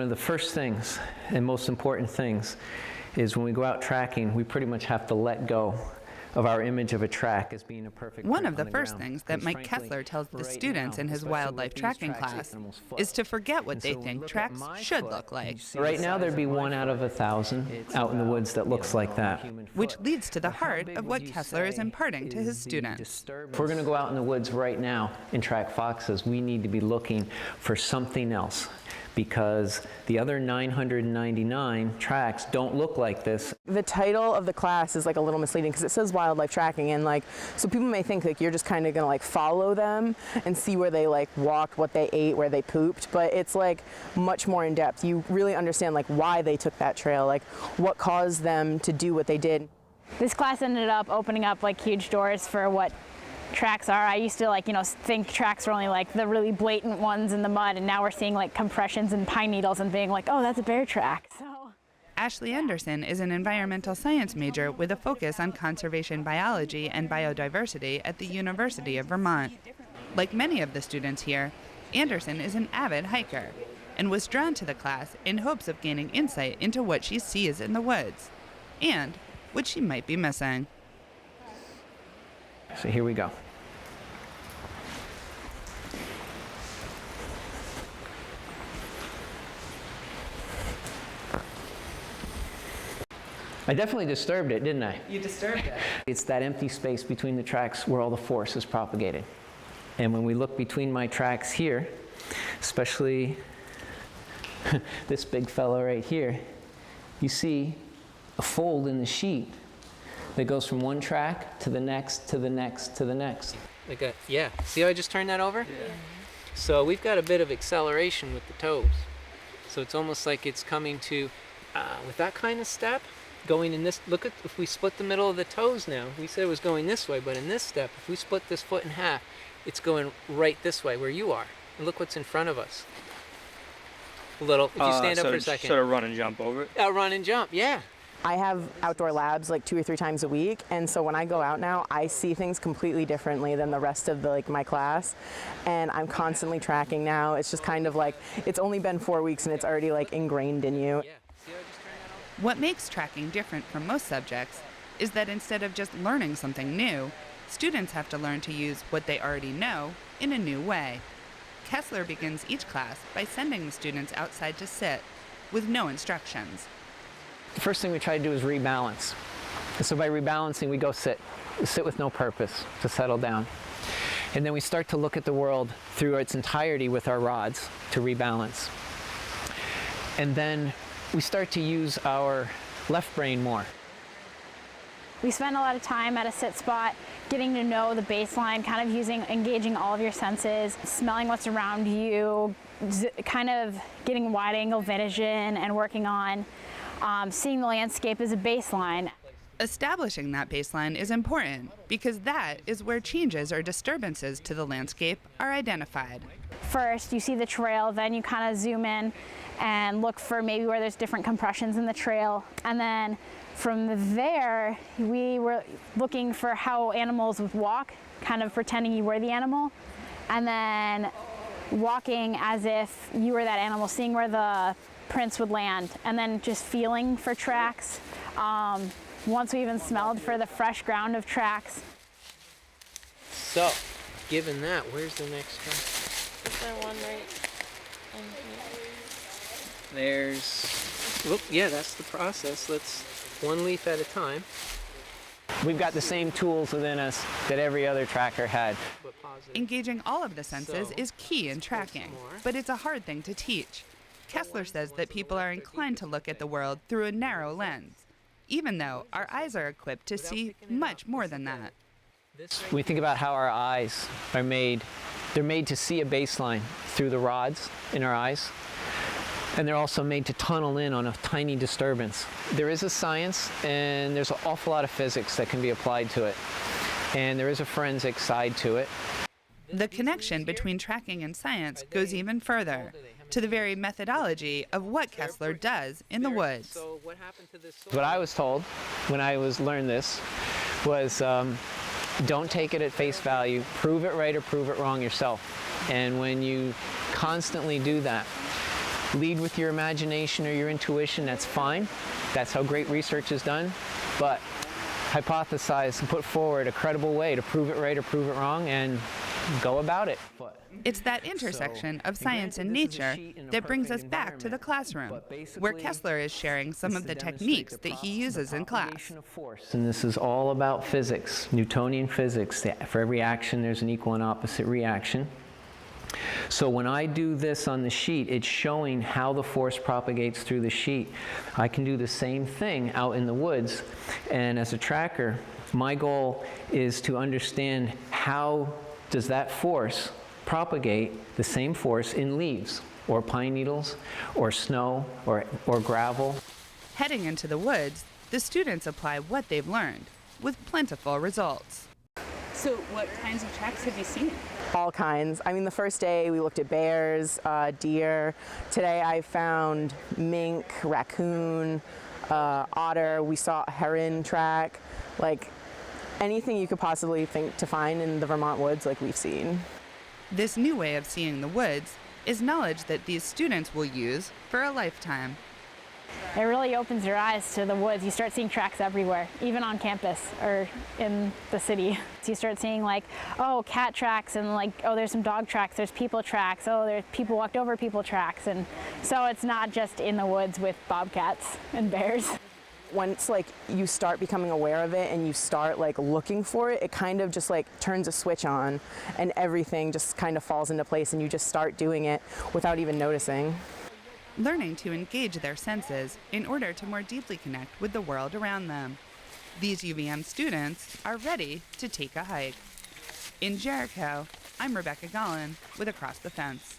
one of the first things and most important things is when we go out tracking, we pretty much have to let go of our image of a track as being a perfect One of the first things that Mike Kessler tells the students in his wildlife tracking class is to forget what they think tracks should look like. Right now there'd be 1 out of 1,000 out in the woods that looks like that. Which leads to the heart of what Kessler is imparting to his students. If we're going to go out in the woods right now and track foxes, we need to be looking for something else, because the other 999 tracks don't look like this. The title of the class is like a little misleading because it says wildlife tracking, and like, so people may think like you're just kind of gonna like follow them and see where they like walked, what they ate, where they pooped, but it's like much more in depth. You really understand like why they took that trail, like what caused them to do what they did. This class ended up opening up like huge doors for what tracks are. I used to like, think tracks were only like the really blatant ones in the mud, and now we're seeing like compressions and pine needles and being like, oh, that's a bear track. So. Ashley Anderson is an environmental science major with a focus on conservation biology and biodiversity at the University of Vermont. Like many of the students here, Anderson is an avid hiker and was drawn to the class in hopes of gaining insight into what she sees in the woods and what she might be missing. So here we go. I definitely disturbed it, didn't I? You disturbed it. It's that empty space between the tracks where all the force is propagated. And when we look between my tracks here, especially this big fellow right here, you see a fold in the sheet that goes from one track to the next, to the next, to the next. Yeah. See how I just turned that over? Yeah. So we've got a bit of acceleration with the toes. So it's almost like it's coming to, with that kind of step, going in this, look at, if we split the middle of the toes now, we said it was going this way, but in this step, if we split this foot in half, it's going right this way, where you are. And look what's in front of us. A little, if you stand up for a second. Sort of run and jump over it? Run and jump, yeah. I have outdoor labs like 2 or 3 times a week, and so when I go out now, I see things completely differently than the rest of my class, and I'm constantly tracking now. It's just kind of like, it's only been 4 weeks and it's already like ingrained in you. What makes tracking different from most subjects is that instead of just learning something new, students have to learn to use what they already know in a new way. Kessler begins each class by sending the students outside to sit with no instructions. The first thing we try to do is rebalance. And so by rebalancing, we go sit. We sit with no purpose, to settle down. And then we start to look at the world through its entirety with our rods to rebalance. And then we start to use our left brain more. We spend a lot of time at a sit spot getting to know the baseline, kind of engaging all of your senses, smelling what's around you, kind of getting wide angle vision and working on seeing the landscape as a baseline. Establishing that baseline is important because that is where changes or disturbances to the landscape are identified. First, you see the trail, then you kind of zoom in and look for maybe where there's different compressions in the trail. And then from there, we were looking for how animals would walk, kind of pretending you were the animal. And then walking as if you were that animal, seeing where the prints would land, and then just feeling for tracks. Once we even smelled for the fresh ground of tracks. So, given that, where's the next track? Is there one right in here? There's, look, yeah, that's the process. Let's, one leaf at a time. We've got the same tools within us that every other tracker had. Engaging all of the senses is key in tracking, but it's a hard thing to teach. Kessler says that people are inclined to look at the world through a narrow lens, even though our eyes are equipped to see much more than that. We think about how our eyes are made. They're made to see a baseline through the rods in our eyes, and they're also made to tunnel in on a tiny disturbance. There is a science, and there's an awful lot of physics that can be applied to it, and there is a forensic side to it. The connection between tracking and science goes even further, to the very methodology of what Kessler does in the woods. What I was told when I learned this was don't take it at face value, prove it right or prove it wrong yourself. And when you constantly do that, lead with your imagination or your intuition, that's fine. That's how great research is done. But hypothesize and put forward a credible way to prove it right or prove it wrong, and go about it. It's that intersection of science and nature that brings us back to the classroom, where Kessler is sharing some of the techniques that he uses in class. And this is all about physics, Newtonian physics. For every action, there's an equal and opposite reaction. So when I do this on the sheet, it's showing how the force propagates through the sheet. I can do the same thing out in the woods, and as a tracker, my goal is to understand how does that force propagate the same force in leaves, or pine needles, or snow, or gravel. Heading into the woods, the students apply what they've learned, with plentiful results. So what kinds of tracks have you seen? All kinds. I mean, the first day we looked at bears, deer. Today I found mink, raccoon, otter. We saw a heron track. Like anything you could possibly think to find in the Vermont woods, like we've seen. This new way of seeing the woods is knowledge that these students will use for a lifetime. It really opens your eyes to the woods. You start seeing tracks everywhere, even on campus or in the city. So you start seeing like, oh, cat tracks, and like, oh, there's some dog tracks, there's people tracks, oh, there's people walked over people tracks. And so it's not just in the woods with bobcats and bears. Once like you start becoming aware of it and you start like looking for it, it kind of just like turns a switch on and everything just kind of falls into place and you just start doing it without even noticing. Learning to engage their senses in order to more deeply connect with the world around them. These UVM students are ready to take a hike. In Jericho, I'm Rebecca Gollin with Across the Fence.